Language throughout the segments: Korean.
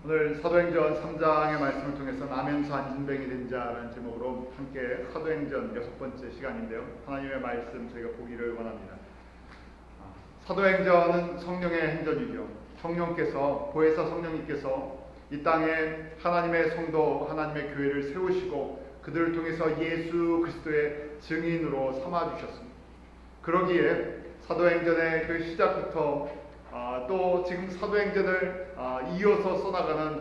오늘 사도행전 3장의 말씀을 통해서 나면서 안진뱅이 된 자라는 제목으로 함께 사도행전 6번째 시간인데요. 하나님의 말씀 저희가 보기를 원합니다. 사도행전은 성령의 행전이죠. 성령께서, 보혜사 성령님께서 이 땅에 하나님의 성도, 하나님의 교회를 세우시고 그들을 통해서 예수 그리스도의 증인으로 삼아주셨습니다. 그러기에 사도행전의 그 시작부터 또 지금 사도행전을 이어서 써나가는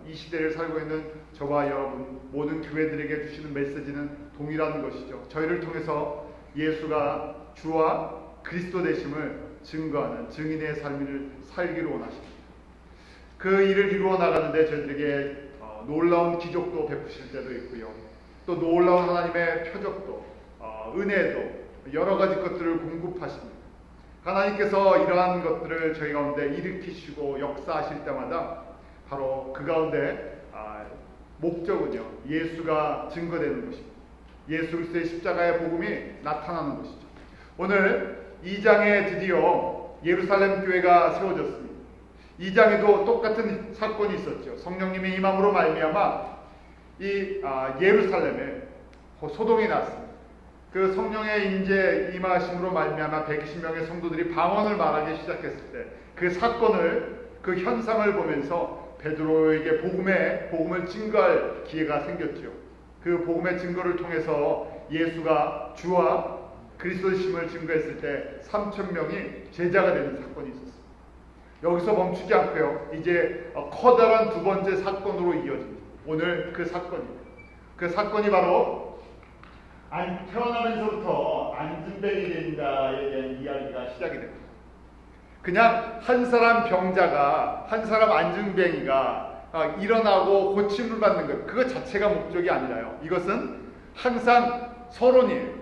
이 시대를 살고 있는 저와 여러분 모든 교회들에게 주시는 메시지는 동일한 것이죠. 저희를 통해서 예수가 주와 그리스도 되심을 증거하는 증인의 삶을 살기로 원하십니다. 그 일을 이루어 나가는데 저희들에게 놀라운 기적도 베푸실 때도 있고요. 또 놀라운 하나님의 표적도 은혜도 여러 가지 것들을 공급하십니다. 하나님께서 이러한 것들을 저희 가운데 일으키시고 역사하실 때마다 바로 그 가운데 목적은요, 예수가 증거되는 것입니다. 예수 그리스도의 십자가의 복음이 나타나는 것이죠. 오늘 2장에 드디어 예루살렘 교회가 세워졌습니다. 2장에도 똑같은 사건이 있었죠. 성령님의 임함으로 말미암아 이 예루살렘에 소동이 났습니다. 그 성령의 임재 임하심으로 말미암아 120명의 성도들이 방언을 말하기 시작했을 때 그 사건을, 그 현상을 보면서 베드로에게 복음을 증거할 기회가 생겼죠. 그 복음의 증거를 통해서 예수가 주와 그리스도심을 증거했을 때 3,000명이 제자가 되는 사건이 있었습니다. 여기서 멈추지 않고요, 이제 커다란 두 번째 사건으로 이어집니다. 오늘 그 사건입니다. 그 사건이 바로 태어나면서부터 안진뱅이 된 자에 대한 이야기가 시작이 됩니다. 그냥 한 사람 병자가, 한 사람 안진뱅이가 일어나고 고침을 받는 것, 그것 자체가 목적이 아니라요. 이것은 항상 서론이에요.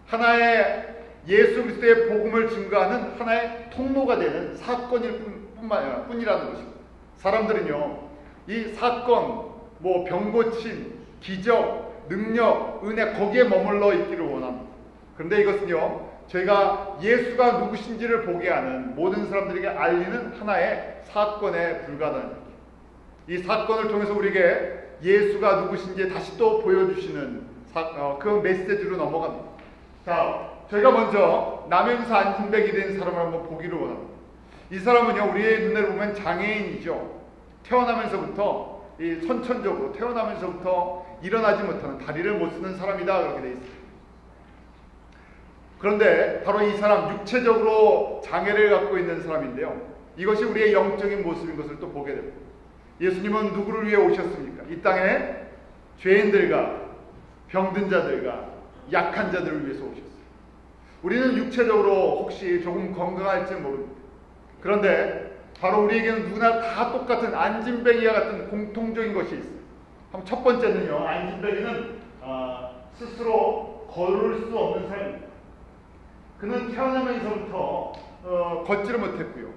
하나의 예수 그리스도의 복음을 증거하는 하나의 통로가 되는 사건일 뿐이라는 것입니다. 사람들은요, 이 사건, 병고침, 기적, 능력, 은혜, 거기에 머물러 있기를 원합니다. 그런데 이것은요, 저희가 예수가 누구신지를 보게 하는, 모든 사람들에게 알리는 하나의 사건에 불과하다는 얘기예요. 이 사건을 통해서 우리에게 예수가 누구신지 다시 또 보여주시는 그 메시지로 넘어갑니다. 자, 저희가 먼저 나면서 안진뱅이 된 사람을 한번 보기를 원합니다. 이 사람은요, 우리의 눈에 보면 장애인이죠. 태어나면서부터 선천적으로 태어나면서부터 일어나지 못하는, 다리를 못 쓰는 사람이다, 그렇게 되어 있습니다. 그런데 바로 이 사람, 육체적으로 장애를 갖고 있는 사람인데요, 이것이 우리의 영적인 모습인 것을 또 보게 됩니다. 예수님은 누구를 위해 오셨습니까? 이 땅에 죄인들과 병든 자들과 약한 자들을 위해서 오셨어요. 우리는 육체적으로 혹시 조금 건강할지 모릅니다. 그런데 바로 우리에게는 누구나 다 똑같은 안진뱅이와 같은 공통적인 것이 있어요. 첫 번째는요, 안진뱅이는 스스로 걸을 수 없는 사람입니다. 그는 태어나면서부터 걷지를 못했고요.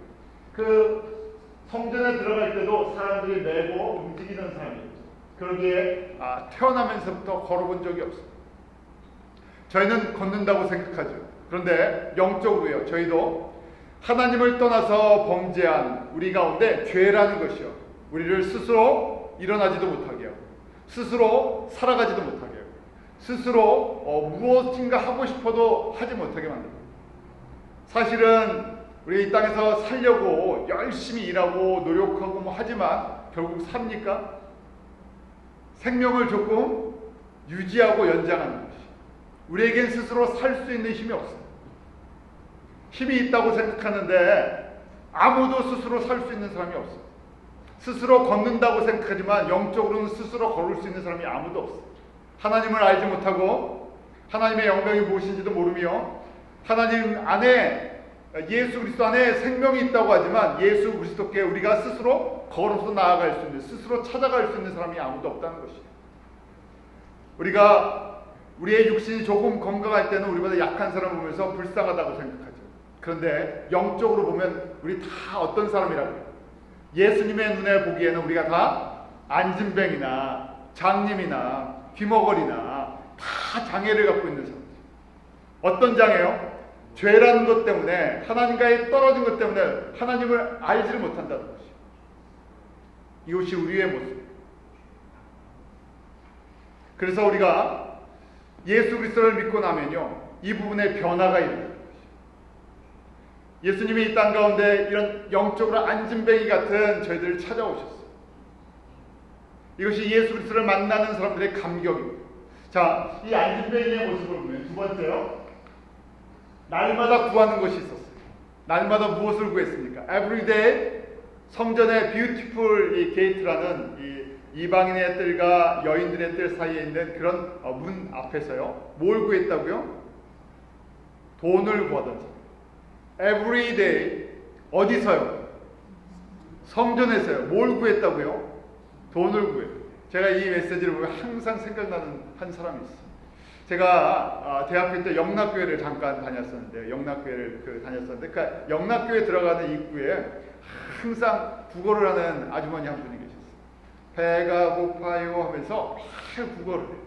그 성전에 들어갈 때도 사람들이 메고 움직이는 사람이었죠. 그러기에 태어나면서부터 걸어본 적이 없습니다. 저희는 걷는다고 생각하죠. 그런데 영적으로요, 저희도 하나님을 떠나서 범죄한 우리 가운데 죄라는 것이요, 우리를 스스로 일어나지도 못하게 하고, 스스로 살아가지도 못하게 하고, 스스로 무엇인가 하고 싶어도 하지 못하게 만듭니다. 사실은 우리 이 땅에서 살려고 열심히 일하고 노력하고 하지만 결국 삽니까? 생명을 조금 유지하고 연장하는 것이, 우리에겐 스스로 살 수 있는 힘이 없습니다. 힘이 있다고 생각하는데 아무도 스스로 살 수 있는 사람이 없어요. 스스로 걷는다고 생각하지만 영적으로는 스스로 걸을 수 있는 사람이 아무도 없어요. 하나님을 알지 못하고 하나님의 영광이 무엇인지도 모르며 하나님 안에, 예수 그리스도 안에 생명이 있다고 하지만 예수 그리스도께 우리가 스스로 걸어서 나아갈 수 있는, 스스로 찾아갈 수 있는 사람이 아무도 없다는 것이에요. 우리가 우리의 육신이 조금 건강할 때는 우리보다 약한 사람을 보면서 불쌍하다고 생각하죠. 그런데 영적으로 보면 우리 다 어떤 사람이라고 해요? 예수님의 눈에 보기에는 우리가 다 안진뱅이나 장님이나 귀머거리나 다 장애를 갖고 있는 사람들. 어떤 장애요? 죄라는 것 때문에, 하나님과의 떨어진 것 때문에 하나님을 알지를 못한다는 것이에요. 이것이 우리의 모습. 그래서 우리가 예수 그리스도를 믿고 나면요, 이 부분에 변화가 일어나요. 예수님이 이 땅 가운데 이런 영적으로 안진뱅이 같은 저희들을 찾아오셨어요. 이것이 예수 그리스도를 만나는 사람들의 감격입니다. 자, 이 안진뱅이의 모습을 보면 두 번째요, 날마다 구하는 것이 있었어요. 날마다 무엇을 구했습니까? Everyday 성전의 beautiful 이 게이트라는 이 이방인의 뜰과 여인들의 뜰 사이에 있는 그런 문 앞에서요, 뭘 구했다고요? 돈을 구하던 사람. Everyday 어디서요? 성전에서요. 뭘 구했다고요? 돈을 구해요. 제가 이 메시지를 보면 항상 생각나는 한 사람이 있어요. 제가 대학교 때 영락교회를 잠깐 다녔었는데, 다녔었는데, 그 영락교회 들어가는 입구에 항상 국어를 하는 아주머니 한 분이 계셨어요. 배가 고파요 하면서 막 국어를 해요.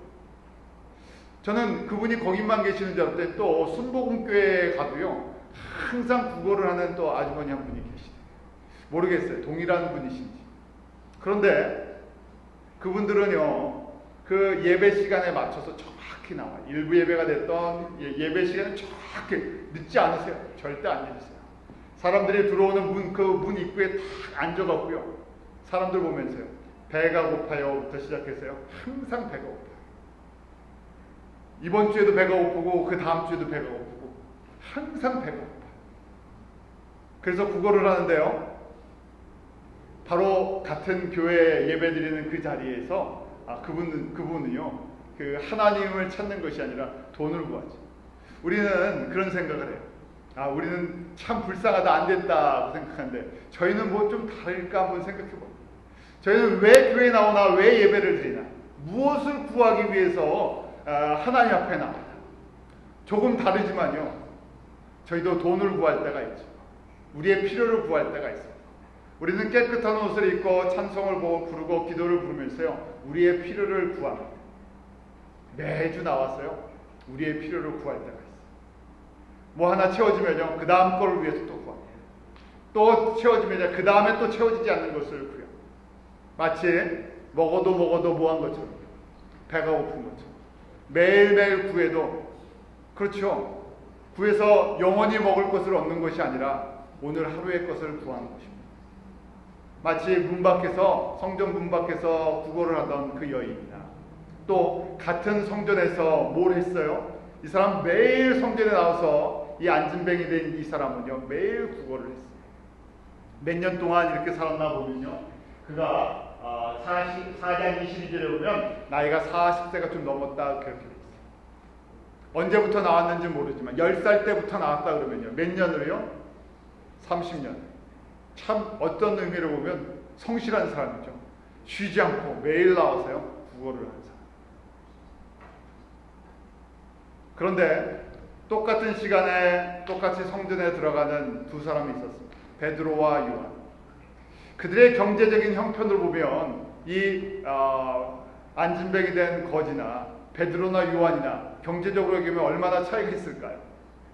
저는 그분이 거기만 계시는 줄 알았더니 또 순복음교회에 가도요, 항상 국어를 하는 또 아주머니 한 분이 계시대요. 모르겠어요, 동일한 분이신지. 그런데 그분들은요, 그 예배 시간에 맞춰서 정확히 나와요. 일부 예배가 됐던 예배 시간에 정확히 늦지 않으세요. 절대 안 늦으세요. 사람들이 들어오는 그 문 입구에 딱 앉아갖고요, 사람들 보면서요, 배가 고파요부터 시작해서요, 항상 배가 고파요. 이번 주에도 배가 고프고 그 다음 주에도 배가 고프고 항상 배가 고파요. 그래서 국어를 하는데요, 바로 같은 교회 예배 드리는 그 자리에서 그분은요, 그 하나님을 찾는 것이 아니라 돈을 구하죠. 우리는 그런 생각을 해요. 우리는 참 불쌍하다, 안 됐다고 생각하는데, 저희는 뭐 좀 다를까 한번 생각해 봅니다. 저희는 왜 교회에 나오나, 왜 예배를 드리나, 무엇을 구하기 위해서 하나님 앞에 나오나. 조금 다르지만요, 저희도 돈을 구할 때가 있죠. 우리의 필요를 구할 때가 있습니다. 우리는 깨끗한 옷을 입고 찬송을 부르고 기도를 부르면서요, 우리의 필요를 구합니다. 매주 나왔어요, 우리의 필요를 구할 때가 있어요. 뭐 하나 채워지면요, 그 다음 거를 위해서 또 구합니다. 또 채워지면 그 다음에 또 채워지지 않는 것을 구해요. 마치 먹어도 뭐한 것처럼, 배가 고픈 것처럼 매일매일 구해도, 그렇죠, 구해서 영원히 먹을 것을 얻는 것이 아니라 오늘 하루의 것을 구하는 것입니다. 마치 문 밖에서, 성전 문 밖에서 구걸을 하던 그 여인이나, 또 같은 성전에서 뭘 했어요? 이 사람 매일 성전에 나와서 이 안진뱅이 된 이 사람은요, 매일 구걸을 했어요. 몇 년 동안 이렇게 살았나 보면요, 그가 4장 22절에 보면 나이가 40세가 좀 넘었다 그렇게 돼 있어요. 언제부터 나왔는지 모르지만 10살 때부터 나왔다 그러면요, 몇 년으로요? 30년. 참 어떤 의미로 보면 성실한 사람이죠. 쉬지 않고 매일 나와서요, 구걸을 하는 사람. 그런데 똑같은 시간에 똑같이 성전에 들어가는 두 사람이 있었습니다. 베드로와 요한. 그들의 경제적인 형편을 보면 이 안진뱅이 된 거지나 베드로나 요한이나 경제적으로 얘기하면 얼마나 차이가 있을까요?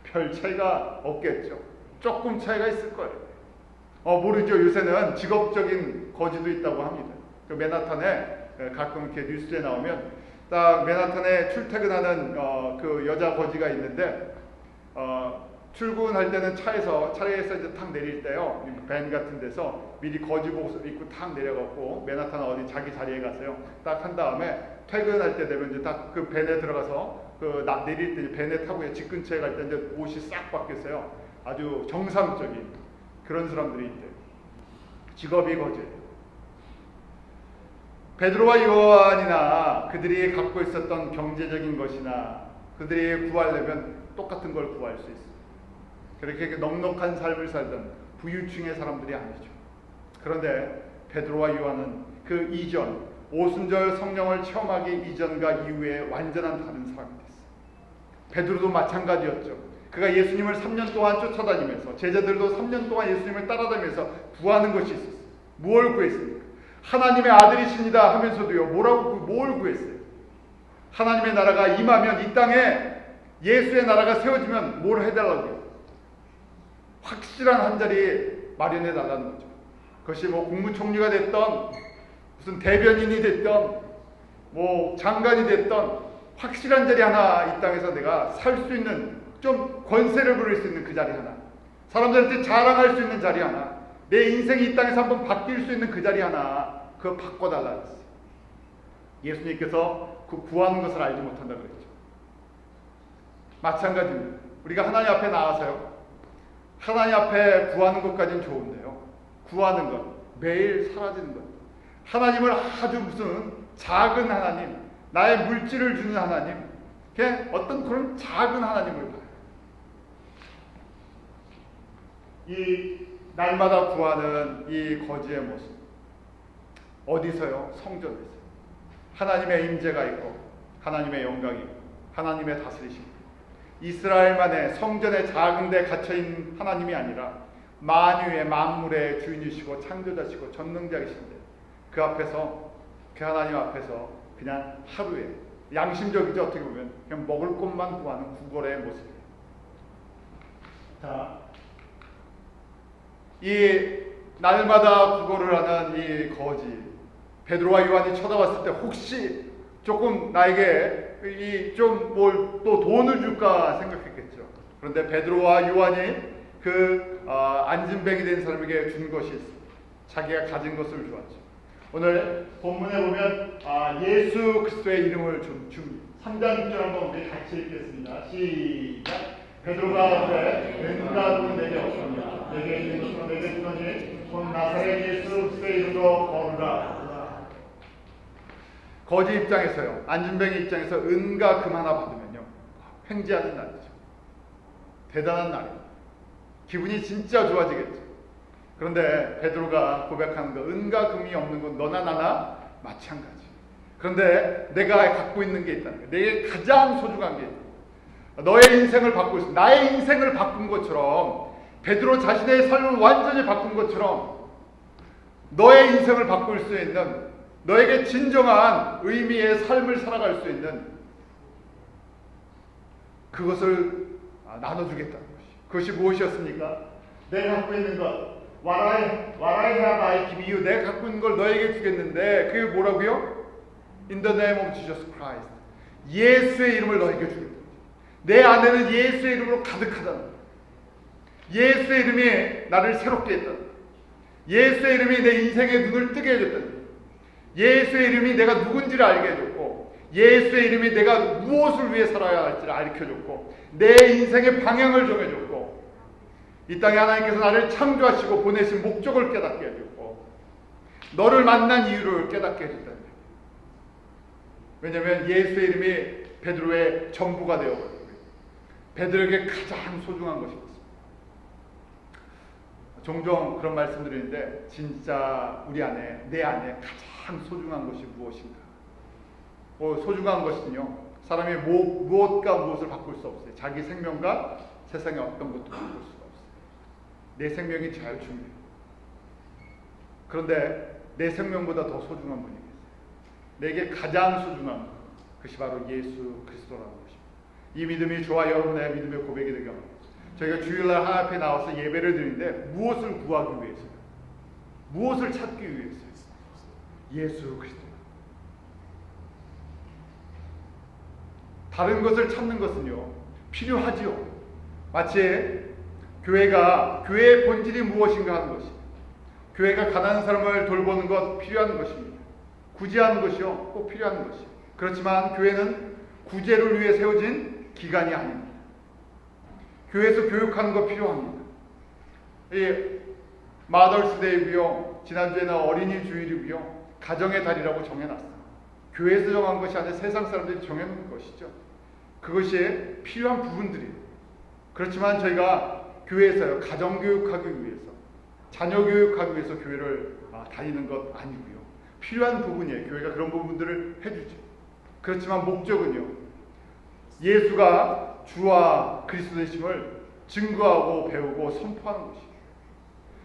별 차이가 없겠죠. 조금 차이가 있을 거예요. 모르죠. 요새는 직업적인 거지도 있다고 합니다. 그 맨하탄에 가끔 이렇게 뉴스에 나오면 딱 맨하탄에 출퇴근하는 그 여자 거지가 있는데, 출근할 때는 차에서 이제 탁 내릴 때요, 밴 같은 데서 미리 거지복을 입고 탁 내려갖고 맨하탄 어디 자기 자리에 가서요, 딱 한 다음에 퇴근할 때 되면 이제 딱 그 밴에 들어가서 내릴 때 밴에 타고 집 근처에 갈 때 이제 옷이 싹 바뀌었어요. 아주 정상적인 그런 사람들이 있대요. 직업이 거지예요. 베드로와 요한이나 그들이 갖고 있었던 경제적인 것이나 그들이 구하려면 똑같은 걸 구할 수 있어요. 그렇게 넉넉한 삶을 살던 부유층의 사람들이 아니죠. 그런데 베드로와 요한은 그 이전, 오순절 성령을 체험하기 이전과 이후에 완전한 다른 사람이 됐어요. 베드로도 마찬가지였죠. 그가 예수님을 3년 동안 쫓아다니면서, 제자들도 3년 동안 예수님을 따라다니면서 구하는 것이 있었어요. 무엇을 구했습니까? 하나님의 아들이십니다 하면서도요, 뭘 구했어요? 하나님의 나라가 임하면, 이 땅에 예수의 나라가 세워지면 뭘 해달라고요? 확실한 한 자리 마련해 달라는 거죠. 그것이 뭐 국무총리가 됐던 무슨 대변인이 됐던 뭐 장관이 됐던 확실한 자리 하나 이 땅에서 내가 살 수 있는, 좀 권세를 부릴 수 있는 그 자리 하나, 사람들한테 자랑할 수 있는 자리 하나, 내 인생이 이 땅에서 한번 바뀔 수 있는 그 자리 하나, 그거 바꿔달라 했어요. 예수님께서 그 구하는 것을 알지 못한다 그랬죠. 마찬가지입니다. 우리가 하나님 앞에 나와서요, 하나님 앞에 구하는 것까지는 좋은데요, 구하는 것, 매일 사라지는 것, 하나님을 아주 무슨 작은 하나님, 나의 물질을 주는 하나님, 어떤 그런 작은 하나님을 봐요. 이 날마다 구하는 이 거지의 모습, 어디서요? 성전에서 하나님의 임재가 있고 하나님의 영광이 있고 하나님의 다스리심, 이스라엘만의 성전의 작은 데 갇혀있는 하나님이 아니라 만유의 만물의 주인이시고 창조자시고 전능자이신데, 그 앞에서, 그 하나님 앞에서 그냥 하루에, 양심적이죠, 어떻게 보면 그냥 먹을 것만 구하는 구걸의 모습이에요. 자, 이 날마다 구걸을 하는 이 거지 베드로와 요한이 쳐다봤을 때 혹시 조금 나에게 이 좀 뭘 또 돈을 줄까 생각했겠죠. 그런데 베드로와 요한이 그 안진뱅이 된 사람에게 준 것이 있습니다. 자기가 가진 것을 주었죠. 오늘 본문에 보면 예수 그리스도의 이름을 줍니다. 3장 6절 한번 우리 같이 읽겠습니다. 시작. 베드로가 그래 왠가 돈 내게 없습니다. 내게 있는 것으로 내게 주더니 곧 나사렛 예수 그리스도의 이름으로 걸으라. 거지 입장에서요, 안진뱅이 입장에서 은과 금 하나 받으면요, 횡재하는 날이죠. 대단한 날이에요. 기분이 진짜 좋아지겠죠. 그런데 베드로가 고백하는 거, 은과 금이 없는 건 너나 나나 마찬가지. 그런데 내가 갖고 있는 게 있다는 거예요. 내게 가장 소중한 게 있다. 너의 인생을 바꾸고 있어. 나의 인생을 바꾼 것처럼, 베드로 자신의 삶을 완전히 바꾼 것처럼 너의 인생을 바꿀 수 있는, 너에게 진정한 의미의 삶을 살아갈 수 있는 그것을 나눠주겠다는 것이. 그것이 무엇이었습니까? 내가 갖고 있는 것, What I have I give you. 내가 갖고 있는 걸 너에게 주겠는데 그게 뭐라고요? In the name of Jesus Christ. 예수의 이름을 너에게 주겠다. 내 안에는 예수의 이름으로 가득하다. 예수의 이름이 나를 새롭게 했다. 예수의 이름이 내 인생의 눈을 뜨게 해줬다. 예수의 이름이 내가 누군지를 알게 해줬고, 예수의 이름이 내가 무엇을 위해 살아야 할지를 알려줬고, 내 인생의 방향을 정해줬고, 이 땅에 하나님께서 나를 창조하시고 보내신 목적을 깨닫게 해줬고, 너를 만난 이유를 깨닫게 해줬다는 거예요. 왜냐하면 예수의 이름이 베드로의 전부가 되어버렸고요. 베드로에게 가장 소중한 것입니다. 종종 그런 말씀드리는데, 진짜 우리 안에, 내 안에 가장 소중한 것이 무엇인가? 소중한 것은요, 사람이 무엇과 무엇을 바꿀 수 없어요. 자기 생명과 세상의 어떤 것도 바꿀 수가 없어요. 내 생명이 제일 중요해요. 그런데 내 생명보다 더 소중한 분이 계세요. 내게 가장 소중한 것, 그것이 바로 예수 그리스도라는 것입니다. 이 믿음이 저와 여러분의 믿음의 고백이 되게 합니다. 저희가 주일날 하나님 앞에 나와서 예배를 드리는데 무엇을 구하기 위해서요? 무엇을 찾기 위해서요? 예수 그리스도. 다른 것을 찾는 것은요, 필요하지요. 마치 교회의 본질이 무엇인가 하는 것이, 교회가 가난한 사람을 돌보는 것 필요한 것입니다. 구제하는 것이요, 꼭 필요한 것이. 그렇지만 교회는 구제를 위해 세워진 기관이 아닙니다. 교회에서 교육하는 거 필요합니다. 이 마더스데이고요, 지난주에는 어린이 주일이고요, 가정의 달이라고 정해놨어요. 교회에서 정한 것이 아니라 세상 사람들이 정해놓은 것이죠. 그것이 필요한 부분들이에요. 그렇지만 저희가 교회에서요, 가정교육하기 위해서, 자녀교육하기 위해서 교회를 다니는 것 아니고요, 필요한 부분이에요. 교회가 그런 부분들을 해주죠. 그렇지만 목적은요, 예수가 주와 그리스도 되심을 증거하고 배우고 선포하는 것이에요.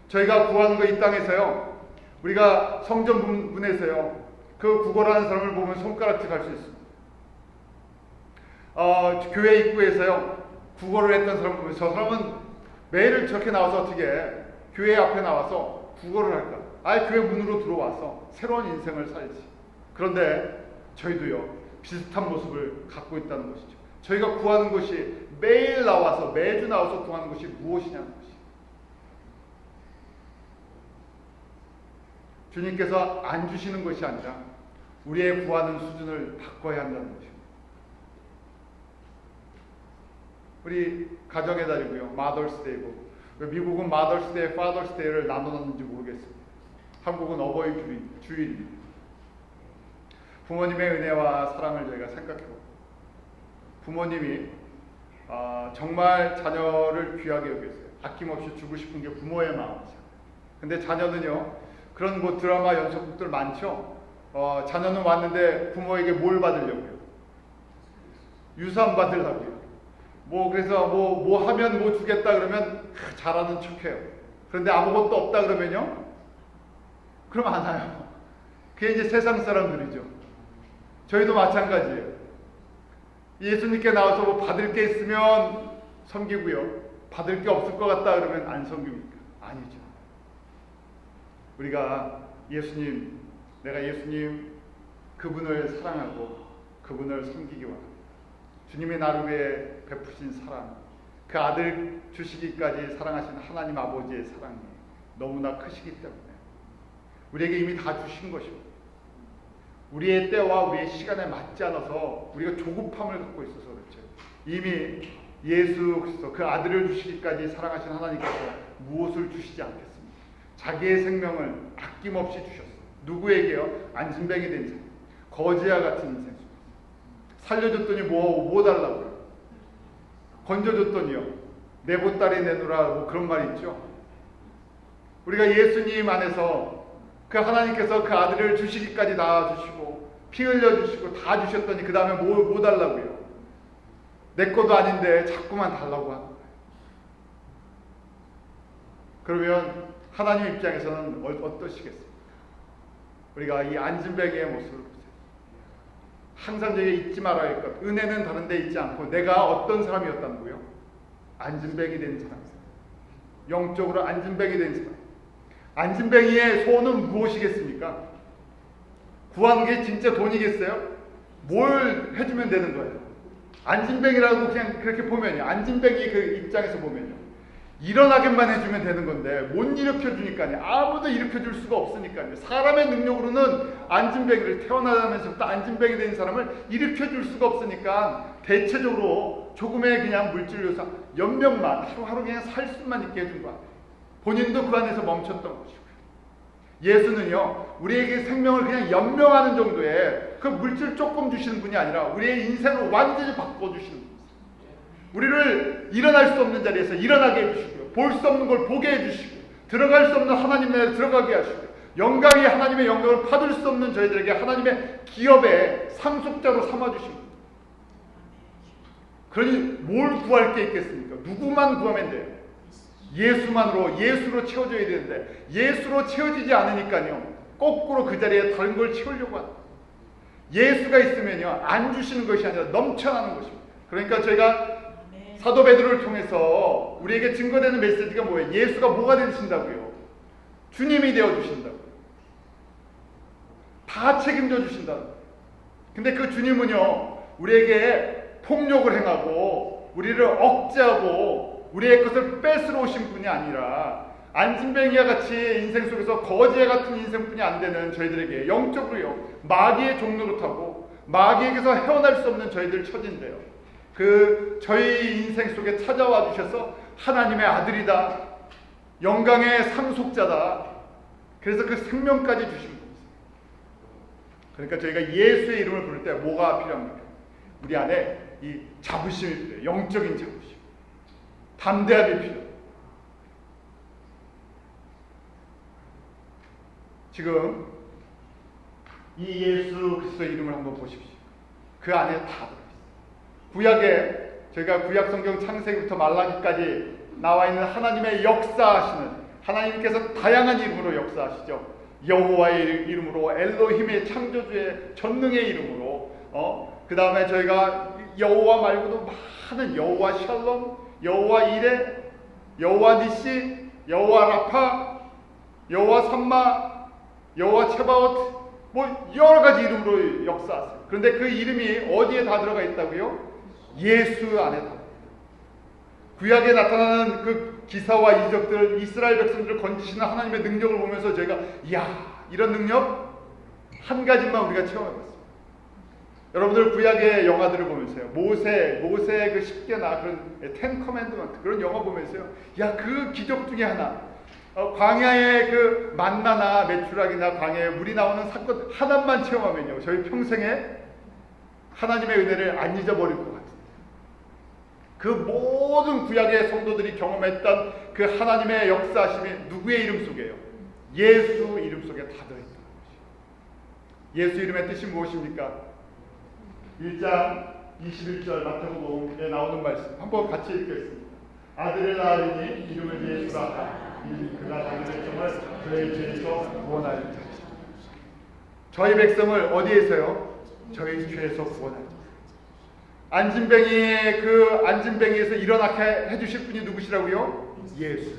저희가 구하는 거 이 땅에서요, 우리가 성전 문에서요, 그 구걸하는 사람을 보면 손가락질 할 수 있습니다. 교회 입구에서요, 구걸을 했던 사람 보면 저 사람은 매일 저렇게 나와서 어떻게 교회 앞에 나와서 구걸을 할까? 아예 교회 문으로 들어와서 새로운 인생을 살지. 그런데 저희도요, 비슷한 모습을 갖고 있다는 것이죠. 저희가 구하는 것이 매일 나와서, 매주 나와서 구하는 것이 무엇이냐는 것이죠. 주님께서 안 주시는 것이 아니라 우리의 구하는 수준을 바꿔야 한다는 것입니다. 우리 가정의 달이고요, 마더스데이고, 미국은 마더스데이, 파더스데이를 나눠놨는지 모르겠습니다. 한국은 어버이 주일입니다. 부모님의 은혜와 사랑을 저희가 생각해보고, 부모님이 정말 자녀를 귀하게 여겼어요. 아낌없이 주고 싶은 게 부모의 마음이죠. 근데 자녀는요, 그런 뭐 드라마 연속극들 많죠. 자녀는 왔는데 부모에게 뭘 받으려고요? 유산 받으려고요. 그래서 뭐 하면 뭐 주겠다 그러면 잘하는 척해요. 그런데 아무것도 없다 그러면요, 그럼 안 와요. 그게 이제 세상 사람들이죠. 저희도 마찬가지예요. 예수님께 나와서 뭐 받을 게 있으면 섬기고요, 받을 게 없을 것 같다 그러면 안 섬깁니까? 아니죠. 우리가 내가 예수님 그분을 사랑하고 그분을 섬기기 원합니다. 주님이 나를 위해 베푸신 사랑, 그 아들 주시기까지 사랑하신 하나님 아버지의 사랑이 너무나 크시기 때문에 우리에게 이미 다 주신 것입니다. 우리의 때와 우리의 시간에 맞지 않아서 우리가 조급함을 갖고 있어서 그렇죠. 이미 예수 그리스도 그 아들을 주시기까지 사랑하신 하나님께서 무엇을 주시지 않겠습니까? 자기의 생명을 아낌없이 주셨어요. 누구에게요? 안진뱅이 된 자, 거지와 같은 인생 속에서 살려줬더니 뭐 달라고요? 건져줬더니요, 내 보따리 내놓으라, 뭐 그런 말 있죠. 우리가 예수님 안에서 그 하나님께서 그 아들을 주시기까지 다 주시고 피 흘려주시고 다 주셨더니 그 다음에 뭐 달라고요? 내 것도 아닌데 자꾸만 달라고 하는 거예요. 그러면 하나님 입장에서는 어떠시겠습니까? 우리가 이 안진뱅이의 모습을 보세요. 항상 저에게 잊지 말아야 할 것, 은혜는 다른 데 있지 않고 내가 어떤 사람이었다는 거요? 안진뱅이 된 사람이에요. 영적으로 안진뱅이 된 사람. 안진뱅이의 소원은 무엇이겠습니까? 구하는 게 진짜 돈이겠어요? 뭘 해주면 되는 거예요? 안진뱅이라고 그냥 그렇게 보면요, 안진뱅이 그 입장에서 보면요, 일어나게만 해주면 되는 건데 못 일으켜주니까요. 아무도 일으켜줄 수가 없으니까요. 사람의 능력으로는 안진뱅이를 태어나면서부터 안진뱅이 된 사람을 일으켜줄 수가 없으니까 대체적으로 조금의 그냥 물질 요소, 연명만, 하루하루 그냥 살 수만 있게 해준 거야. 본인도 그 안에서 멈췄던 것이고요. 예수는요, 우리에게 생명을 그냥 연명하는 정도의 그 물질 조금 주시는 분이 아니라 우리의 인생을 완전히 바꿔주시는 분이세요. 우리를 일어날 수 없는 자리에서 일어나게 해주시고요, 볼 수 없는 걸 보게 해주시고, 들어갈 수 없는 하나님 나라에 들어가게 하시고, 영광이 하나님의 영광을 받을 수 없는 저희들에게 하나님의 기업의 상속자로 삼아주십니다. 그러니 뭘 구할 게 있겠습니까? 누구만 구하면 돼요? 예수로 채워져야 되는데 예수로 채워지지 않으니까요, 거꾸로 그 자리에 다른 걸 채우려고 합니다. 예수가 있으면요, 안 주시는 것이 아니라 넘쳐나는 것입니다. 그러니까 저희가 사도 베드로를 통해서 우리에게 증거되는 메시지가 뭐예요? 예수가 뭐가 되신다고요? 주님이 되어주신다고요. 다 책임져 주신다고요. 근데 그 주님은요, 우리에게 폭력을 행하고 우리를 억제하고 우리의 것을 뺏으러 오신 분이 아니라 안진뱅이와 같이 인생 속에서 거지와 같은 인생뿐이 안 되는 저희들에게 영적으로요, 마귀의 종로로 타고 마귀에게서 헤어날 수 없는 저희들 처진데요, 그 저희 인생 속에 찾아와 주셔서 하나님의 아들이다, 영광의 상속자다, 그래서 그 생명까지 주신 분이세요. 그러니까 저희가 예수의 이름을 부를 때 뭐가 필요합니까? 우리 안에 이 자부심이 필요해요. 영적인 자부심, 담대함이 필요해요. 지금 이 예수 그리스도의 이름을 한번 보십시오. 그 안에 다 들어있어요. 구약에 저희가 구약 성경 창세기부터 말라기까지 나와 있는 하나님의 역사하시는, 하나님께서 다양한 이름으로 역사하시죠. 여호와의 이름으로, 엘로힘의 창조주의 전능의 이름으로, 그 다음에 저희가 여호와 말고도 많은 여호와 샬롬, 여호와 이레, 여호와 니시, 여호와 라파, 여호와 삼마, 여호와 체바옷, 뭐 여러 가지 이름으로 역사하세요. 그런데 그 이름이 어디에 다 들어가 있다고요? 예수 안에 다. 구약에 나타나는 그 기사와 이적들, 이스라엘 백성들을 건지시는 하나님의 능력을 보면서 저희가 이야, 이런 능력 한 가지만 우리가 체험해봤어요. 여러분들 구약의 영화들을 보면서요, 모세의 그 10개나 그런 10 커맨드먼트 그런 영화 보면서요, 야, 그 기적 중에 하나, 광야의 그 만나나 메추락이나 광야에 물이 나오는 사건 하나만 체험하면요, 저희 평생에 하나님의 은혜를 안 잊어버릴 것 같아요. 그 모든 구약의 성도들이 경험했던 그 하나님의 역사하심이 누구의 이름 속에요? 예수 이름 속에 다 들어있다는 것이에요. 예수 이름의 뜻이 무엇입니까? 1장 21절 마태복음에 나오는 말씀 한번 같이 읽겠습니다. 아들을 낳으리니 이름을 예수라 하라. 이는 그가 자기 백성을 저희 죄에서 구원하리라. 저희 백성을 어디에서요? 저희 죄에서 구원하리라. 안진뱅이의 그 안진뱅이에서 일어나게 해주실 분이 누구시라고요? 예수.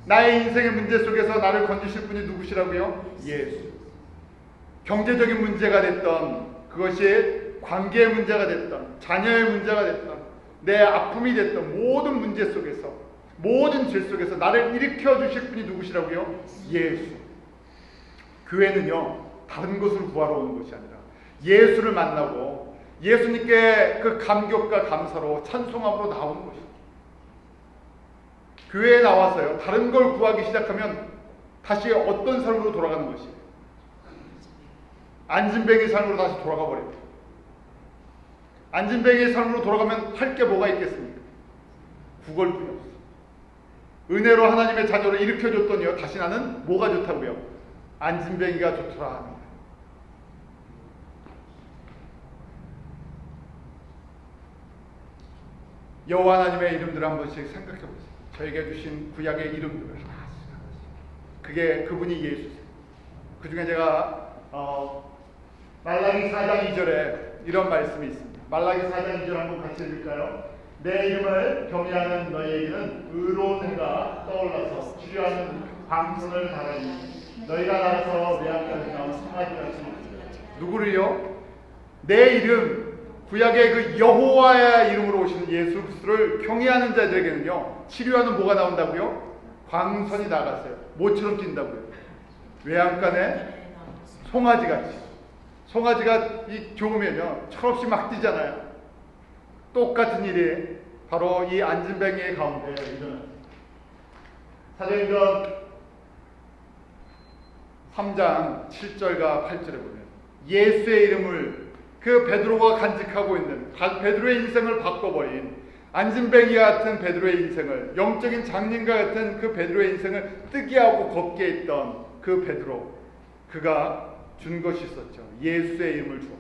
나의 인생의 문제 속에서 나를 건지실 분이 누구시라고요? 예수. 경제적인 문제가 됐던, 그것이 관계의 문제가 됐던, 자녀의 문제가 됐던, 내 아픔이 됐던 모든 문제 속에서, 모든 죄 속에서 나를 일으켜 주실 분이 누구시라고요? 예수. 교회는요, 다른 것을 구하러 오는 것이 아니라 예수를 만나고 예수님께 그 감격과 감사로 찬송함으로 나오는 것입니다. 교회에 나와서요, 다른 걸 구하기 시작하면 다시 어떤 삶으로 돌아가는 것이에요? 안진뱅이 삶으로 다시 돌아가 버립니다. 안진뱅이의 삶으로 돌아가면 할 게 뭐가 있겠습니까? 구걸뿐이 없어요. 은혜로 하나님의 자녀를 일으켜줬더니요, 다시 나는 뭐가 좋다고요? 안진뱅이가 좋더라 하는 거예요. 여호와 하나님의 이름들을 한 번씩 생각해 보세요. 저에게 주신 구약의 이름들을 하나씩 하나씩. 그게 그분이 예수세요. 그 중에 제가 말라기 4장 2절에 이런 말씀이 있습니다. 말라기 4장 2절 한번 같이 읽을까요? 내 이름을 경외하는 너희에게는 의로운 해가 떠올라서 치료하는 방선을 바라니 너희가 나가서 내 앞까지 나온 송아지같이. 누구를요? 내 이름, 구약의 그 여호와의 이름으로 오시는 예수 그리스도를 경외하는 자들에게는요, 치료하는 뭐가 나온다고요? 광선이 나갔어요. 모처럼 뛴다고요. 외양간에 송아지같이. 송아지가 이 좋으면요, 철없이 막 뛰잖아요. 똑같은 일이 바로 이 안진뱅이의 가운데 일어납니다. 사도행전 3장 7절과 8절에 보면 예수의 이름을 그 베드로가 간직하고 있는 베드로의 인생을 바꿔버린 안진뱅이 같은 베드로의 인생을, 영적인 장님과 같은 그 베드로의 인생을 뜨게 하고 걷게 했던 그 베드로, 그가 준 것이 있었죠. 예수의 이름을 주었어요.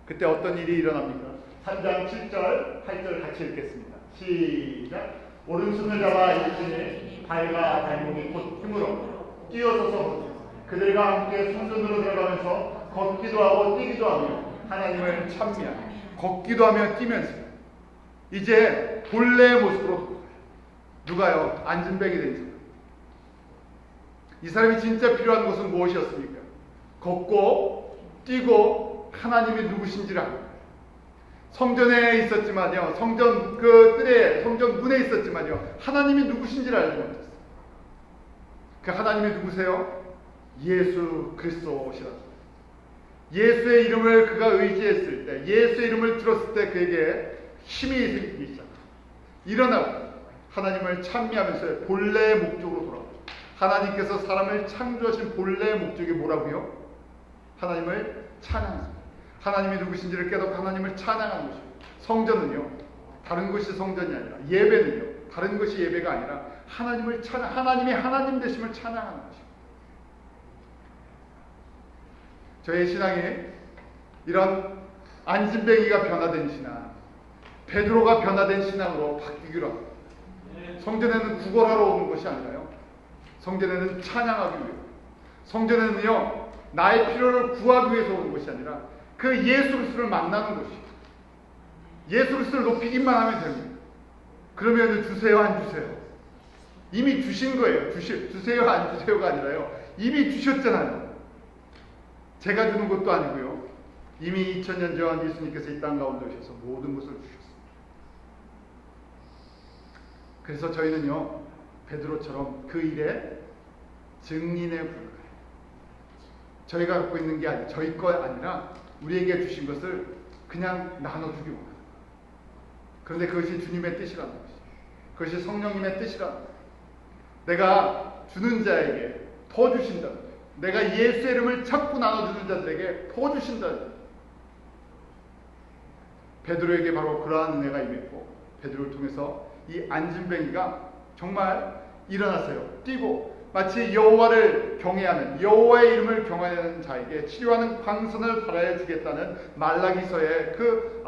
그때 어떤 일이 일어납니까? 3장 7절 8절 같이 읽겠습니다. 시작. 오른손을 잡아 일으키니 발과 발목이 곧 힘으로 뛰어서서 걷고 그들과 함께 성전으로 들어가면서 걷기도 하고 뛰기도 하며 하나님을 찬미하며, 걷기도 하며 뛰면서 이제 본래의 모습으로 돌아가요. 누가요? 안진뱅이 된 사람. 이 사람이 진짜 필요한 것은 무엇이었습니까? 걷고 뛰고 하나님이 누구신지를 알고, 성전에 있었지만요, 성전 그 뜰에, 성전 문에 있었지만요, 하나님이 누구신지를 알지 못했어요. 그 하나님이 누구세요? 예수 그리스도시라. 예수의 이름을 그가 의지했을 때, 예수의 이름을 들었을 때 그에게 힘이 생기기 시작합니다. 일어나고 하나님을 찬미하면서 본래의 목적으로 돌아옵니다. 하나님께서 사람을 창조하신 본래의 목적이 뭐라고요? 하나님을 찬양하는, 하나님이 누구신지를 깨닫고 하나님을 찬양하는 것입니다. 성전은요, 다른 것이 성전이 아니라, 예배는요, 다른 것이 예배가 아니라 하나님을 찬양, 하나님이 하나님 되심을 찬양하는 것입니다. 저의 신앙이 이런 안진뱅이가 변화된 신앙, 베드로가 변화된 신앙으로 바뀌기로 합니다. 성전에는 구걸하러 오는 것이 아니라요, 성전에는 찬양하기 위해, 성전에는요, 나의 필요를 구하기 위해서 오는 것이 아니라 그 예수 그리스도를 만나는 것이에요. 예수 그리스도를 높이기만 하면 됩니다. 그러면 주세요, 안 주세요? 이미 주신 거예요. 주세요, 안 주세요가 아니라요, 이미 주셨잖아요. 제가 주는 것도 아니고요. 이미 2000년 전 예수님께서 이 땅 가운데 오셔서 모든 것을 주셨습니다. 그래서 저희는요, 베드로처럼 그 일에 증인에 불과해요. 저희가 갖고 있는 게 아니라, 저희 거 아니라 우리에게 주신 것을 그냥 나눠주기 원합니다. 그런데 그것이 주님의 뜻이라는 것이죠. 그것이 성령님의 뜻이라는 거예요. 내가 주는 자에게 더 주신다는 거예요. 내가 예수의 이름을 자꾸 나눠주는 자들에게 더 주신다는 거예요. 베드로에게 바로 그러한 은혜가 임했고, 베드로를 통해서 이 안진뱅이가 정말 일어나서요, 뛰고 마치 여호와를 경외하는, 여호와의 이름을 경외하는 자에게 치료하는 광선을 발하여 주겠다는 말라기서의 그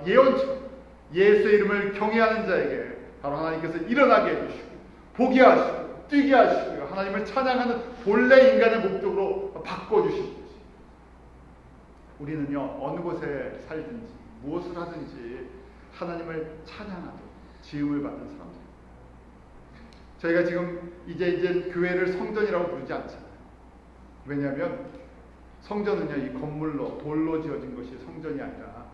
예언처럼 예수의 이름을 경외하는 자에게 바로 하나님께서 일어나게 해주시고 보게 하시고 뛰게 하시고 하나님을 찬양하는 본래 인간의 목적으로 바꿔주신 것이, 우리는요 어느 곳에 살든지 무엇을 하든지 하나님을 찬양하도록 지음을 받은 사람들. 저희가 지금 이제 교회를 성전이라고 부르지 않잖아요. 왜냐하면 성전은요, 이 건물로, 돌로 지어진 것이 성전이 아니라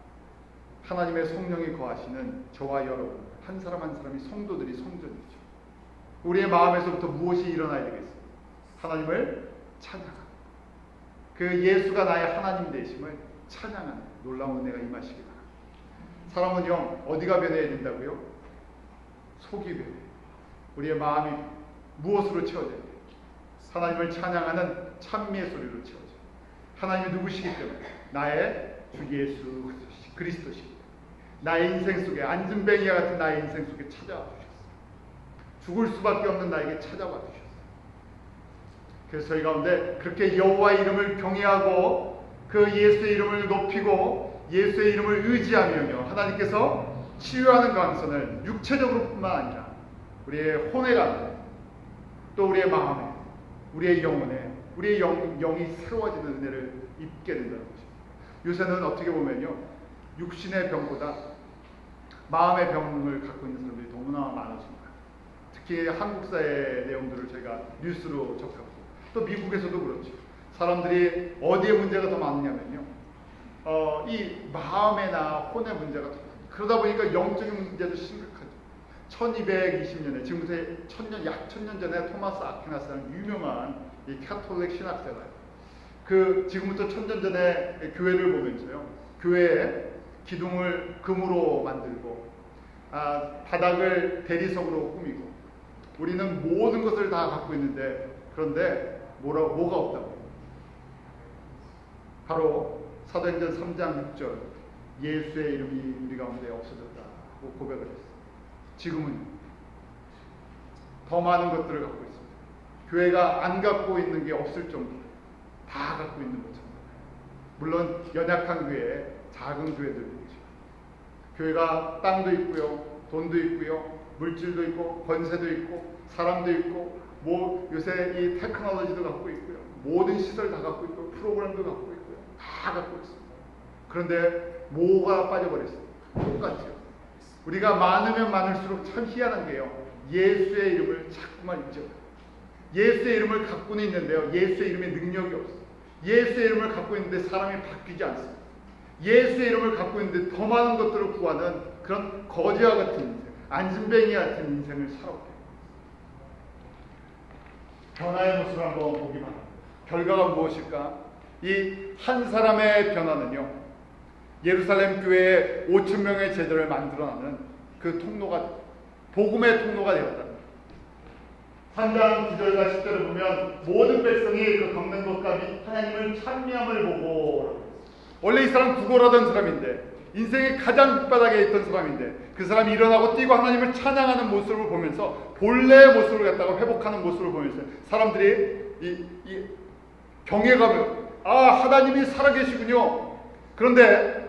하나님의 성령이 거하시는 저와 여러분 한 사람 한 사람이 성도들이 성전이죠. 우리의 마음에서부터 무엇이 일어나야 되겠어요? 하나님을 찬양하는, 그 예수가 나의 하나님 되심을 찬양하는 놀라운 은혜가 임하시기 바랍니다. 사람은요 어디가 변해야 된다고요? 속이 변해요. 우리의 마음이 무엇으로 채워져야 돼요? 하나님을 찬양하는 찬미의 소리로 채워져요. 하나님이 누구시기 때문에? 나의 주 예수 그리스도시기 때문에 나의 인생 속에, 안진뱅이와 같은 나의 인생 속에 찾아와 주셨어요. 죽을 수밖에 없는 나에게 찾아와 주셨어요. 그래서 저희 가운데 그렇게 여호와의 이름을 경외하고 그 예수의 이름을 높이고 예수의 이름을 의지하며 하나님께서 치유하는 광선을 육체적으로 뿐만 아니라 우리의 혼에 가운데, 또 우리의 마음에, 우리의 영혼에, 우리의 영이 새로워지는 은혜를 입게 된다는 것입니다. 요새는 어떻게 보면요, 육신의 병보다 마음의 병을 갖고 있는 사람들이 너무나 많아집니다. 특히 한국사의 내용들을 저희가 뉴스로 접하고, 또 미국에서도 그렇죠. 사람들이 어디에 문제가 더 많냐면요, 이 마음에나 혼의 문제가 더 많아요. 그러다 보니까 영적인 문제도 심각하죠. 1220년에, 지금부터 약 1000년 전에 토마스 아퀴나스라는 유명한 이 카톨릭 신학자가요, 지금부터 1000년 전에 교회를 보면서요, 교회에 기둥을 금으로 만들고 바닥을 대리석으로 꾸미고 우리는 모든 것을 다 갖고 있는데, 그런데 뭐가 없다고? 바로 사도행전 3장 6절 예수의 이름이 우리 가운데 없어졌다고 고백을 했어요. 지금은 더 많은 것들을 갖고 있습니다. 교회가 안 갖고 있는 게 없을 정도로 다 갖고 있는 것처럼. 물론 연약한 교회, 작은 교회들도 있죠. 교회가 땅도 있고요, 돈도 있고요, 물질도 있고, 권세도 있고, 사람도 있고, 요새 이 테크놀로지도 갖고 있고요, 모든 시설 다 갖고 있고, 프로그램도 갖고 있고요, 다 갖고 있습니다. 그런데 뭐가 빠져버렸어요? 똑같아요. 우리가 많으면 많을수록 참 희한한 게요, 예수의 이름을 자꾸만 잊어요. 예수의 이름을 갖고는 있는데요, 예수의 이름의 능력이 없어요. 예수의 이름을 갖고 있는데 사람이 바뀌지 않습니다. 예수의 이름을 갖고 있는데 더 많은 것들을 구하는 그런 거지와 같은 인생, 안진뱅이 같은 인생을 살아오게. 변화의 모습을 한번 보기 바랍니다. 결과가 무엇일까? 이 한 사람의 변화는요, 예루살렘 교회에 5000명의 제자를 만들어내는 그 통로가, 복음의 통로가 되었다. 3장 9절과 10절을 보면 모든 백성이 그 걷는 것과 하나님을 찬미함을 보고, 원래 이 사람 구걸하던 사람인데, 인생의 가장 밑바닥에 있던 사람인데, 그 사람이 일어나고 뛰고 하나님을 찬양하는 모습을 보면서, 본래의 모습을 갖다가 회복하는 모습을 보면서 사람들이 이 경외감을, 하나님이 살아계시군요. 그런데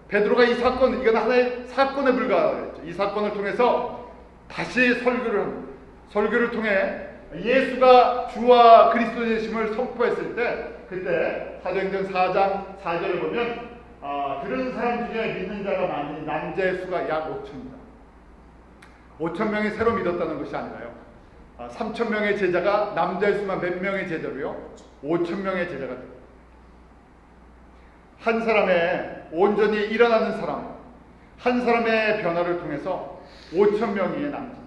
베드로가 이 사건, 이건 하나의 사건에 불과했죠. 이 사건을 통해서 다시 설교를 합니다. 설교를 통해 예수가 주와 그리스도 되심을 선포했을 때, 그때 사도행전 4장 4절을 보면 들은 사람 중에 믿는 자가 많으니 남자의 수가 약 5,000명. 5,000명이 새로 믿었다는 것이 아니라요, 3,000명의 제자가 남자의 수만 몇 명의 제자로요, 5,000명의 제자가 됩니다. 한 사람의 온전히 일어나는 사람, 한 사람의 변화를 통해서 5천 명이 남긴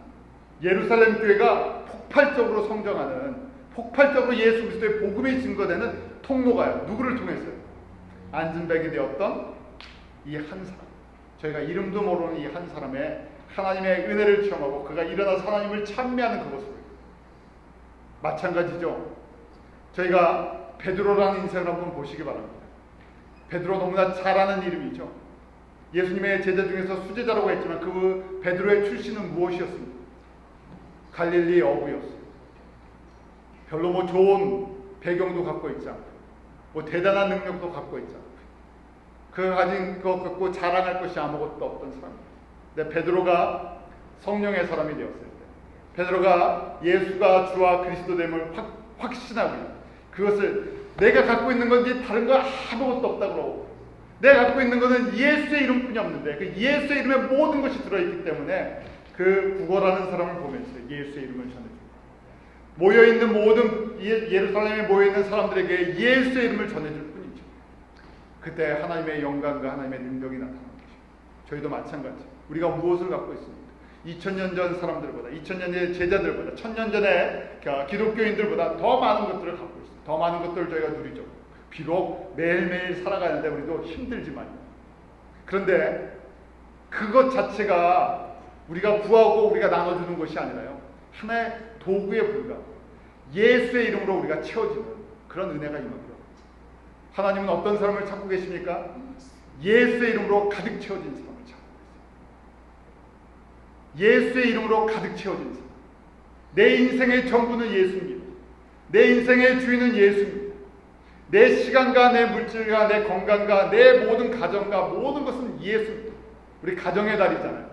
예루살렘 교회가 폭발적으로 성장하는, 폭발적으로 예수 그리스도의 복음이 증거되는 통로가요. 누구를 통해서요? 안진뱅이 되었던 이 한 사람, 저희가 이름도 모르는 이 한 사람의 하나님의 은혜를 체험하고 그가 일어나서 하나님을 찬미하는 그것으로. 마찬가지죠. 저희가 베드로라는 인생을 한번 보시기 바랍니다. 베드로 너무나 잘 아는 이름이죠. 예수님의 제자 중에서 수제자라고 했지만 그 베드로의 출신은 무엇이었습니까? 갈릴리 어부였어요. 별로 뭐 좋은 배경도 갖고 있지 않고 뭐 대단한 능력도 갖고 있지 않고 그가 가진 것 갖고 자랑할 것이 아무것도 없던 사람입니다. 근데 베드로가 성령의 사람이 되었을 때, 베드로가 예수가 주와 그리스도됨을 확신하고요. 그것을 내가 갖고 있는 건지 다른 거 아무것도 없다 그러고, 내가 갖고 있는 것은 예수의 이름뿐이 없는데 그 예수의 이름에 모든 것이 들어있기 때문에 그 구걸하는 사람을 보면서 예수의 이름을 전해줍니다. 모여있는 모든 예루살렘에 모여있는 사람들에게 예수의 이름을 전해줄 뿐이죠. 그때 하나님의 영광과 하나님의 능력이 나타나는 것입니다. 저희도 마찬가지. 우리가 무엇을 갖고 있습니까? 2000년 전 사람들보다, 2000년 전 제자들보다, 1000년 전에 기독교인들보다 더 많은 것들을 갖고 있습니다. 더 많은 것들을 저희가 누리죠. 비록 매일매일 살아가는데 우리도 힘들지만요. 그런데 그것 자체가 우리가 구하고 우리가 나눠주는 것이 아니라요, 하나의 도구에 불과하고 예수의 이름으로 우리가 채워지는 그런 은혜가 임하기로. 하나님은 어떤 사람을 찾고 계십니까? 예수의 이름으로 가득 채워진 사람을 찾고 계세요. 예수의 이름으로 가득 채워진 사람. 내 인생의 전부는 예수입니다. 내 인생의 주인은 예수입니다. 내 시간과 내 물질과 내 건강과 내 모든 가정과 모든 것은 예수입니다. 우리 가정의 달이잖아요.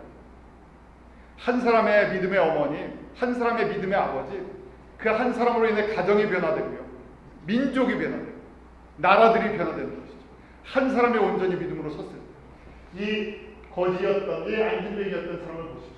한 사람의 믿음의 어머니, 한 사람의 믿음의 아버지, 그 한 사람으로 인해 가정이 변화되고요, 민족이 변화되고 나라들이 변화되는 것이죠. 한 사람이 온전히 믿음으로 섰을 때. 이 거지였던, 이 안진뱅이였던 사람을 보십시오.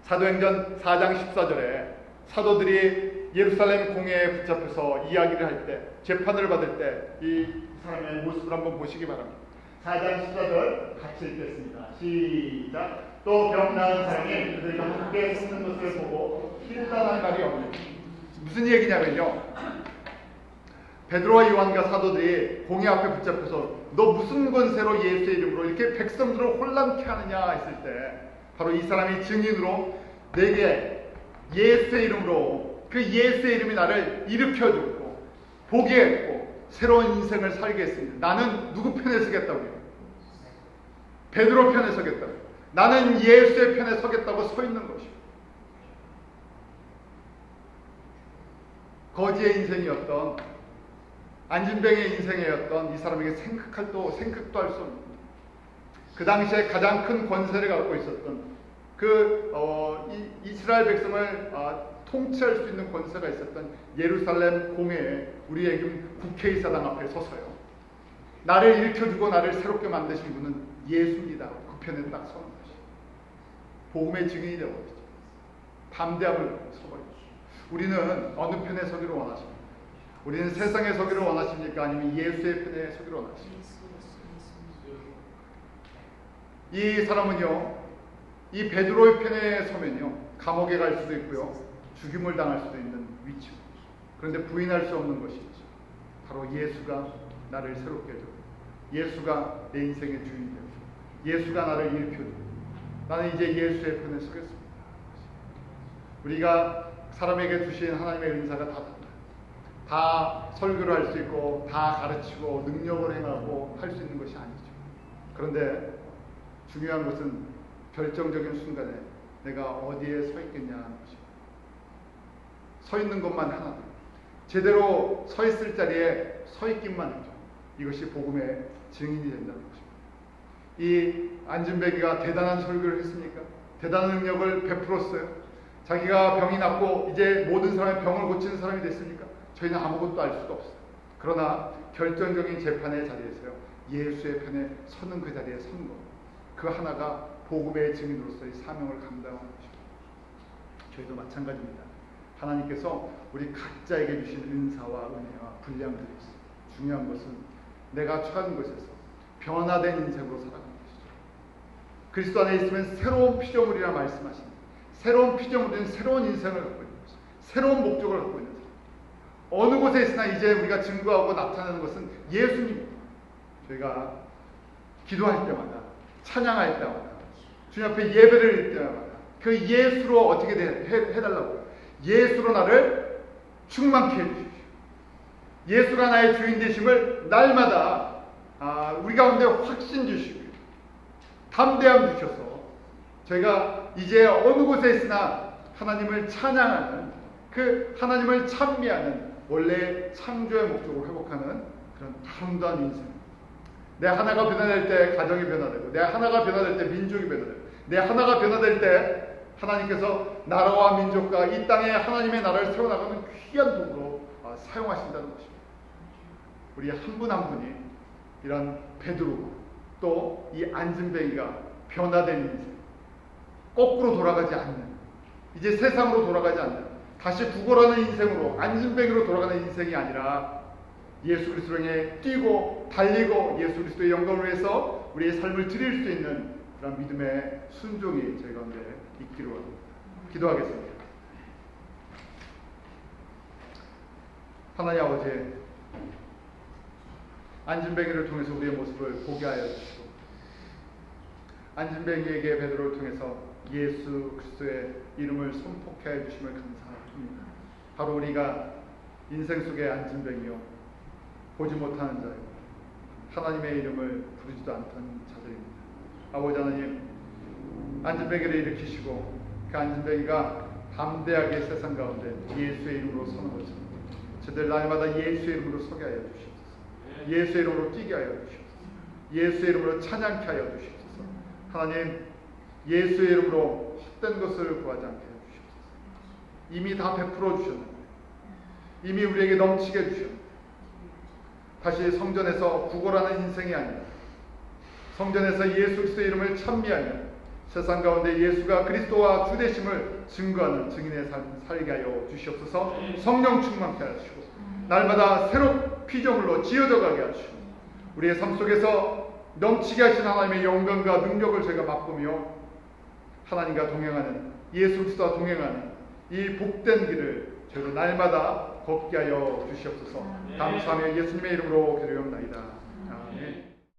사도행전 4장 14절에 사도들이 예루살렘 공회에 붙잡혀서 이야기를 할 때, 재판을 받을 때 이 사람의 모습을 한번 보시기 바랍니다. 4장 14절 같이 읽겠습니다. 시작. 또 병 나은 사람이 그들과 함께 섰는 것을 보고 hil다는 말이 없는. 무슨 얘기냐면요, 베드로와 요한과 사도들이 공회 앞에 붙잡혀서 너 무슨 권세로 예수의 이름으로 이렇게 백성들을 혼란케 하느냐 했을 때, 바로 이 사람이 증인으로 내게 예수의 이름으로, 그 예수의 이름이 나를 일으켜줬고 보게 했고 새로운 인생을 살게 했습니다. 나는 누구 편에 서겠다고요? 베드로 편에 서겠다고요. 나는 예수의 편에 서겠다고 서 있는 것이요. 거지의 인생이었던, 안진뱅의 인생이었던 이 사람에게 생각도 할 수 없는, 그 당시에 가장 큰 권세를 갖고 있었던 이스라엘 백성을 통치할 수 있는 권세가 있었던 예루살렘 공회에 우리의 국회의사당 앞에 서서요, 나를 일으켜주고 나를 새롭게 만드신 분은 예수입니다. 그 편에 딱 서는 것이 복음의 증인이 되어버리죠. 담대함을 서버리죠. 우리는 어느 편에 서기를 원하십니까? 우리는 세상에 서기를 원하십니까? 아니면 예수의 편에 서기를 원하십니까? 이 사람은요, 이 베드로의 편에 서면요, 감옥에 갈 수도 있고요, 죽임을 당할 수도 있는 위치입니다. 그런데 부인할 수 없는 것이 있죠. 바로 예수가 나를 새롭게 해주고, 예수가 내 인생의 주인이 되고, 예수가 나를 일으켜주고, 나는 이제 예수의 편에 서겠습니다. 우리가 사람에게 주신 하나님의 은사가 다 달라요. 다 설교를 할 수 있고 다 가르치고 능력을 행하고 할 수 있는 것이 아니죠. 그런데 중요한 것은 결정적인 순간에 내가 어디에 서 있겠냐 하는 것입니다. 서 있는 것만 하나, 제대로 서 있을 자리에 서 있기만 해도 이것이 복음의 증인이 된다는 것입니다. 이 안진뱅이가 대단한 설교를 했습니까? 대단한 능력을 베풀었어요. 자기가 병이 낫고 이제 모든 사람의 병을 고치는 사람이 됐습니까? 저희는 아무것도 알 수가 없어요. 그러나 결정적인 재판의 자리에서요, 예수의 편에 서는 그 자리에 선 것, 그 하나가 복음의 증인으로서의 사명을 감당하는 것입니다. 저희도 마찬가지입니다. 하나님께서 우리 각자에게 주신 은사와 은혜와 분량들이 있습니다. 중요한 것은 내가 처한 곳에서 변화된 인생으로 살아가는 것이죠. 그리스도 안에 있으면 새로운 피조물이라 말씀하십니다. 새로운 피조물은 새로운 인생을 갖고 있는 것이죠. 새로운 목적을 갖고 있는 사람. 어느 곳에 있으나 이제 우리가 증거하고 나타내는 것은 예수님입니다. 저희가 기도할 때마다, 찬양할 때마다, 주님 앞에 예배를 드릴 때마다 그 예수로 어떻게 해달라고요? 예수로 나를 충만케 해주십시오. 예수가 나의 주인 되심을 날마다 우리 가운데 확신 주시고요. 담대함 주셔서 저희가 이제 어느 곳에 있으나 하나님을 찬양하는, 그 하나님을 찬미하는 원래 창조의 목적을 회복하는 그런 아름다운 인생. 내 하나가 변화될 때 가정이 변화되고, 내 하나가 변화될 때 민족이 변화되고, 내 하나가 변화될 때 하나님께서 나라와 민족과 이 땅에 하나님의 나라를 세워나가는 귀한 도구로 사용하신다는 것입니다. 우리 한 분 한 분이 이런 베드로, 또 이 안진뱅이가 변화된 인생, 거꾸로 돌아가지 않는, 이제 세상으로 돌아가지 않는, 다시 구걸하는 인생으로, 안진뱅이로 돌아가는 인생이 아니라 예수 그리스도를 향해 뛰고 달리고 예수 그리스도의 영광을 위해서 우리의 삶을 드릴 수 있는 그런 믿음의 순종이 저희 가운데 있기로 합니다. 기도하겠습니다. 하나님 아버지, 안진뱅이를 통해서 우리의 모습을 보게 하여 주시고, 안진뱅이에게 베드로를 통해서 예수 그리스도의 이름을 선포케 하여 주심을 감사합니다. 바로 우리가 인생 속의 안진뱅이요, 보지 못하는 자요, 하나님의 이름을 부르지도 않던 자들입니다. 아버지 하나님, 안진뱅이를 일으키시고 그 안진뱅이가 담대하게 세상 가운데 예수의 이름으로 서는 것처럼 저들 날마다 예수의 이름으로 서게 하여 주시옵소서. 예수의 이름으로 뛰게 하여 주시옵소서. 예수의 이름으로 찬양케 하여 주시옵소서. 하나님, 예수의 이름으로 헛된 것을 구하지 않게 하여 주시옵소서. 이미 다 베풀어 주셨는데, 이미 우리에게 넘치게 해주셨는데, 다시 성전에서 구걸하는 인생이 아니라 성전에서 예수 그리스도의 이름을 찬미하며 세상 가운데 예수가 그리스도와 주 되심을 증거하는 증인의 삶 살게 하여 주시옵소서. 성령 충만케 하시고 날마다 새로 피조물로 지어져 가게 하시고 우리의 삶 속에서 넘치게 하신 하나님의 영광과 능력을 저희가 맛보며 하나님과 동행하는, 예수 그리스도와 동행하는 이 복된 길을 저희가 날마다 걷게 하여 주시옵소서. 감사하며 예수님의 이름으로 기도하옵나이다. 아멘.